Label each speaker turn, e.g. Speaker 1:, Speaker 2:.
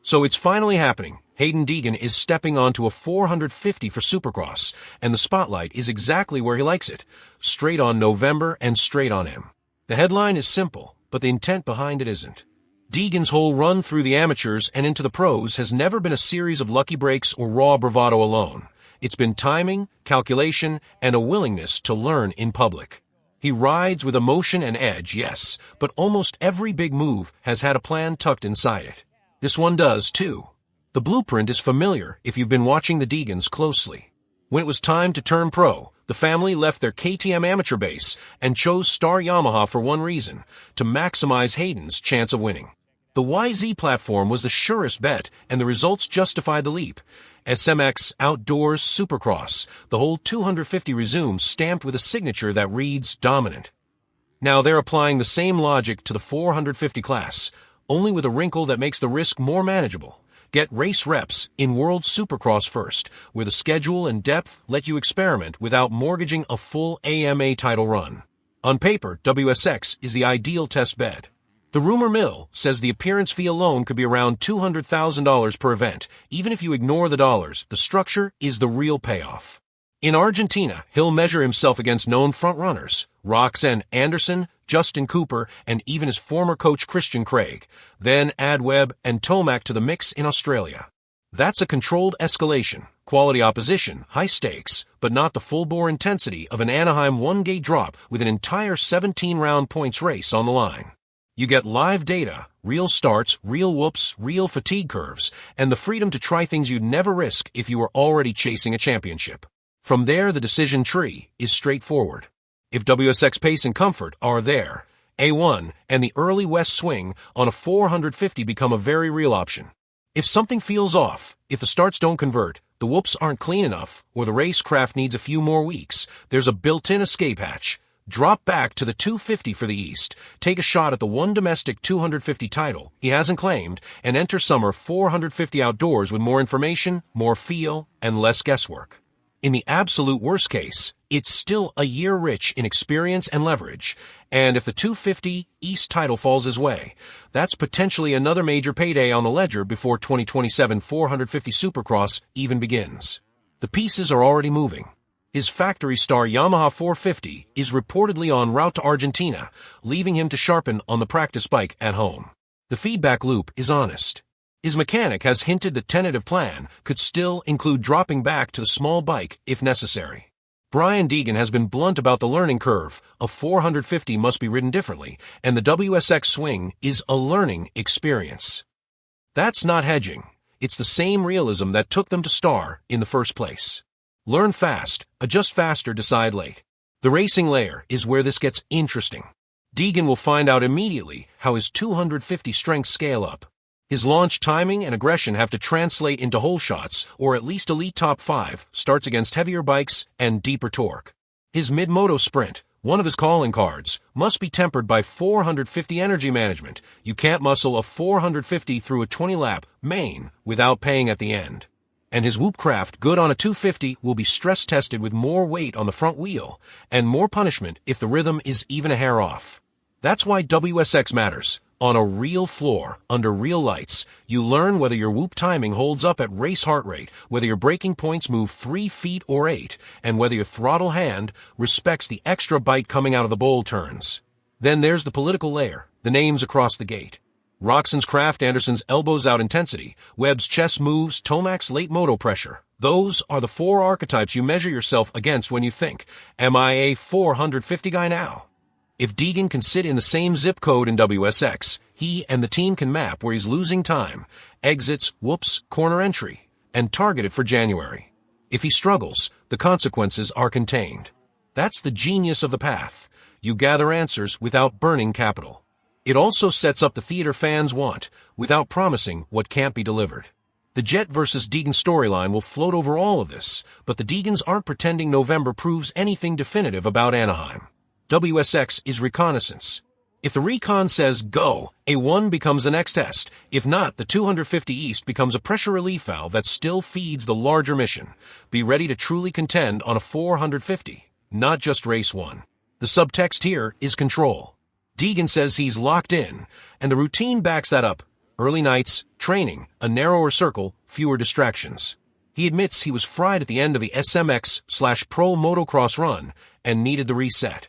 Speaker 1: So it's finally happening. Haiden Deegan is stepping onto a 450 for Supercross, and the spotlight is exactly where he likes it. Straight on November and straight on him. The headline is simple, but the intent behind it isn't. Deegan's whole run through the amateurs and into the pros has never been a series of lucky breaks or raw bravado alone. It's been timing, calculation, and a willingness to learn in public. He rides with emotion and edge, yes, but almost every big move has had a plan tucked inside it. This one does, too. The blueprint is familiar if you've been watching the Deegans closely. When it was time to turn pro, the family left their KTM amateur base and chose Star Yamaha for one reason, to maximize Hayden's chance of winning. The YZ platform was the surest bet, and the results justified the leap. SMX Outdoors Supercross, the whole 250 resumes stamped with a signature that reads dominant. Now they're applying the same logic to the 450 class, only with a wrinkle that makes the risk more manageable. Get race reps in World Supercross first, where the schedule and depth let you experiment without mortgaging a full AMA title run. On paper, WSX is the ideal test bed. The rumor mill says the appearance fee alone could be around $200,000 per event. Even if you ignore the dollars, the structure is the real payoff. In Argentina, he'll measure himself against known frontrunners, Roczen, Anderson, Justin Cooper, and even his former coach Christian Craig. Then add Webb and Tomac to the mix in Australia. That's a controlled escalation, quality opposition, high stakes, but not the full-bore intensity of an Anaheim one-gate drop with an entire 17-round points race on the line. You get live data, real starts, real whoops, real fatigue curves, and the freedom to try things you'd never risk if you were already chasing a championship. From there, the decision tree is straightforward. If WSX pace and comfort are there, A1 and the early west swing on a 450 become a very real option. If something feels off, if the starts don't convert, the whoops aren't clean enough, or the racecraft needs a few more weeks, there's a built-in escape hatch. Drop back to the 250 for the East, take a shot at the one domestic 250 title he hasn't claimed, and enter summer 450 outdoors with more information, more feel, and less guesswork. In the absolute worst case, it's still a year rich in experience and leverage, and if the 250 East title falls his way, that's potentially another major payday on the ledger before 2027 450 Supercross even begins. The pieces are already moving. His factory star Yamaha 450 is reportedly en route to Argentina, leaving him to sharpen on the practice bike at home. The feedback loop is honest. His mechanic has hinted the tentative plan could still include dropping back to the small bike if necessary. Brian Deegan has been blunt about the learning curve. A 450 must be ridden differently, and the WSX swing is a learning experience. That's not hedging. It's the same realism that took them to Star in the first place. Learn fast, adjust faster, decide late. The racing layer is where this gets interesting. Deegan will find out immediately how his 250 strengths scale up. His launch timing and aggression have to translate into hole shots, or at least elite top 5, starts against heavier bikes and deeper torque. His mid-moto sprint, one of his calling cards, must be tempered by 450 energy management. You can't muscle a 450 through a 20-lap main without paying at the end. And his whoopcraft, good on a 250, will be stress-tested with more weight on the front wheel and more punishment if the rhythm is even a hair off. That's why WSX matters. On a real floor, under real lights, you learn whether your whoop timing holds up at race heart rate, whether your braking points move 3 feet or 8, and whether your throttle hand respects the extra bite coming out of the bowl turns. Then there's the political layer, the names across the gate. Roczen's craft, Anderson's elbows out intensity, Webb's chest moves, Tomac's late moto pressure. Those are the 4 archetypes you measure yourself against when you think, am I a 450 guy now? If Deegan can sit in the same zip code in WSX, he and the team can map where he's losing time, exits, whoops, corner entry, and target it for January. If he struggles, the consequences are contained. That's the genius of the path. You gather answers without burning capital. It also sets up the theater fans want, without promising what can't be delivered. The Jet versus Deegan storyline will float over all of this, but the Deegans aren't pretending November proves anything definitive about Anaheim. WSX is reconnaissance. If the recon says go, A1 becomes the next test. If not, the 250 East becomes a pressure relief valve that still feeds the larger mission. Be ready to truly contend on a 450, not just race 1. The subtext here is control. Deegan says he's locked in, and the routine backs that up. Early nights, training, a narrower circle, fewer distractions. He admits he was fried at the end of the SMX/Pro motocross run and needed the reset.